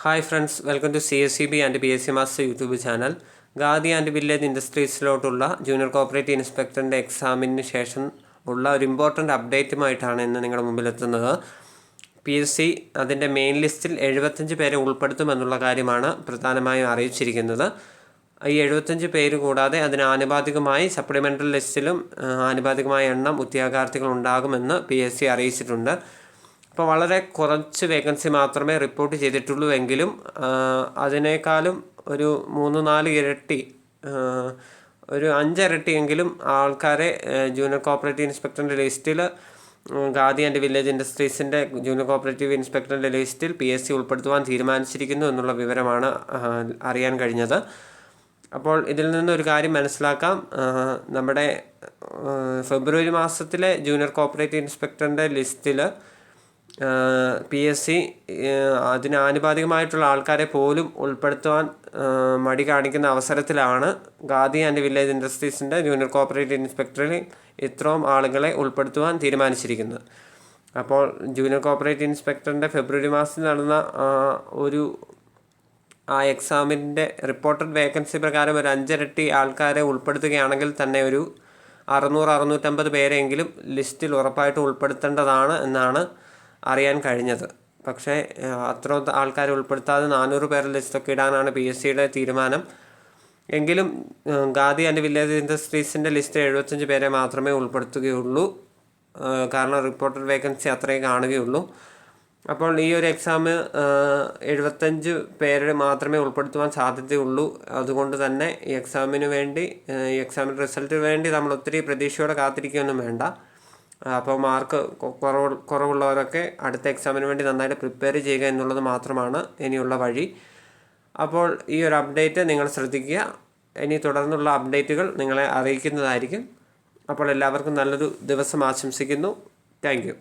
Hi friends, welcome to CSCB and PSC master YouTube channel. Khadi and village ഇൻഡസ്ട്രീസിലോട്ടുള്ള junior cooperative ഇൻസ്പെക്ടറിൻ്റെ എക്സാമിന് ശേഷം ഉള്ള ഒരു ഇമ്പോർട്ടൻ്റ് അപ്ഡേറ്റുമായിട്ടാണ് ഇന്ന് നിങ്ങളുടെ മുമ്പിലെത്തുന്നത്. PSC അതിൻ്റെ മെയിൻ ലിസ്റ്റിൽ 75 പേരെ ഉൾപ്പെടുത്തുമെന്നുള്ള കാര്യമാണ് പ്രധാനമായും അറിയിച്ചിരിക്കുന്നത്. ഈ 75 പേര് കൂടാതെ അതിന് ആനുപാതികമായി സപ്ലിമെൻ്ററി ലിസ്റ്റിലും ആനുപാതികമായ എണ്ണം ഉദ്യോഗാർത്ഥികൾ ഉണ്ടാകുമെന്ന് PSC അറിയിച്ചിട്ടുണ്ട്. അപ്പോൾ വളരെ കുറച്ച് വേക്കൻസി മാത്രമേ റിപ്പോർട്ട് ചെയ്തിട്ടുള്ളൂ എങ്കിലും അതിനേക്കാളും ഒരു 3-4 ഇരട്ടി, ഒരു 5 ഇരട്ടിയെങ്കിലും ആൾക്കാരെ ജൂനിയർ കോപ്പറേറ്റീവ് ഇൻസ്പെക്ടറിൻ്റെ ലിസ്റ്റിൽ, ഖാദി ആൻഡ് വില്ലേജ് ഇൻഡസ്ട്രീസിൻ്റെ ജൂനിയർ കോപ്പറേറ്റീവ് ഇൻസ്പെക്ടറിൻ്റെ ലിസ്റ്റിൽ PSC ഉൾപ്പെടുത്തുവാൻ തീരുമാനിച്ചിരിക്കുന്നു എന്നുള്ള വിവരമാണ് അറിയാൻ കഴിഞ്ഞത്. അപ്പോൾ ഇതിൽ നിന്നൊരു കാര്യം മനസ്സിലാക്കാം. നമ്മുടെ ഫെബ്രുവരി മാസത്തിലെ ജൂനിയർ കോപ്പറേറ്റീവ് ഇൻസ്പെക്ടറിൻ്റെ ലിസ്റ്റിൽ PSC അതിന് ആനുപാതികമായിട്ടുള്ള ആൾക്കാരെ പോലും ഉൾപ്പെടുത്തുവാൻ മടി കാണിക്കുന്ന അവസരത്തിലാണ് ഖാദി ആൻഡ് വില്ലേജ് ഇൻഡസ്ട്രീസിൻ്റെ ജൂനിയർ കോപ്പറേറ്റീവ് ഇൻസ്പെക്ടറിൽ ഇത്രയും ആളുകളെ ഉൾപ്പെടുത്തുവാൻ തീരുമാനിച്ചിരിക്കുന്നത്. അപ്പോൾ ജൂനിയർ കോപ്പറേറ്റീവ് ഇൻസ്പെക്ടറിൻ്റെ ഫെബ്രുവരി മാസത്തിൽ നടന്ന ആ എക്സാമിൻ്റെ റിപ്പോർട്ടഡ് വേക്കൻസി പ്രകാരം ഒരു 5 ഇരട്ടി ആൾക്കാരെ ഉൾപ്പെടുത്തുകയാണെങ്കിൽ തന്നെ ഒരു 600-650 പേരെങ്കിലും ലിസ്റ്റിൽ ഉറപ്പായിട്ട് ഉൾപ്പെടുത്തേണ്ടതാണ് എന്നാണ് അറിയാൻ കഴിഞ്ഞത്. പക്ഷേ അത്ര ആൾക്കാരെ ഉൾപ്പെടുത്താതെ 400 പേരുടെ ലിസ്റ്റൊക്കെ ഇടാനാണ് PSCയുടെ തീരുമാനം. എങ്കിലും ഖാദി ആൻഡ് വില്ലേജ് ഇൻഡസ്ട്രീസിൻ്റെ ലിസ്റ്റ് 75 പേരെ മാത്രമേ ഉൾപ്പെടുത്തുകയുള്ളൂ. കാരണം റിപ്പോർട്ടഡ് വേക്കൻസി അത്രയും കാണുകയുള്ളൂ. അപ്പോൾ ഈ ഒരു എക്സാം 75 പേരെ മാത്രമേ ഉൾപ്പെടുത്തുവാൻ സാധ്യതയുള്ളൂ. അതുകൊണ്ട് തന്നെ ഈ എക്സാമിൻ്റെ റിസൾട്ടിന് വേണ്ടി നമ്മൾ ഒത്തിരി പ്രതീക്ഷയോടെ കാത്തിരിക്കുകയൊന്നും വേണ്ട. അപ്പോൾ മാർക്ക് കുറവുള്ളവരൊക്കെ അടുത്ത എക്സാമിന് വേണ്ടി നന്നായിട്ട് പ്രിപ്പയർ ചെയ്യുക എന്നുള്ളത് മാത്രമാണ് ഇനിയുള്ള വഴി. അപ്പോൾ ഈ ഒരു അപ്ഡേറ്റ് നിങ്ങൾ ശ്രദ്ധിക്കുക. ഇനി തുടർന്നുള്ള അപ്ഡേറ്റുകൾ നിങ്ങളെ അറിയിക്കുന്നതായിരിക്കും. അപ്പോൾ എല്ലാവർക്കും നല്ലൊരു ദിവസം ആശംസിക്കുന്നു. Thank you.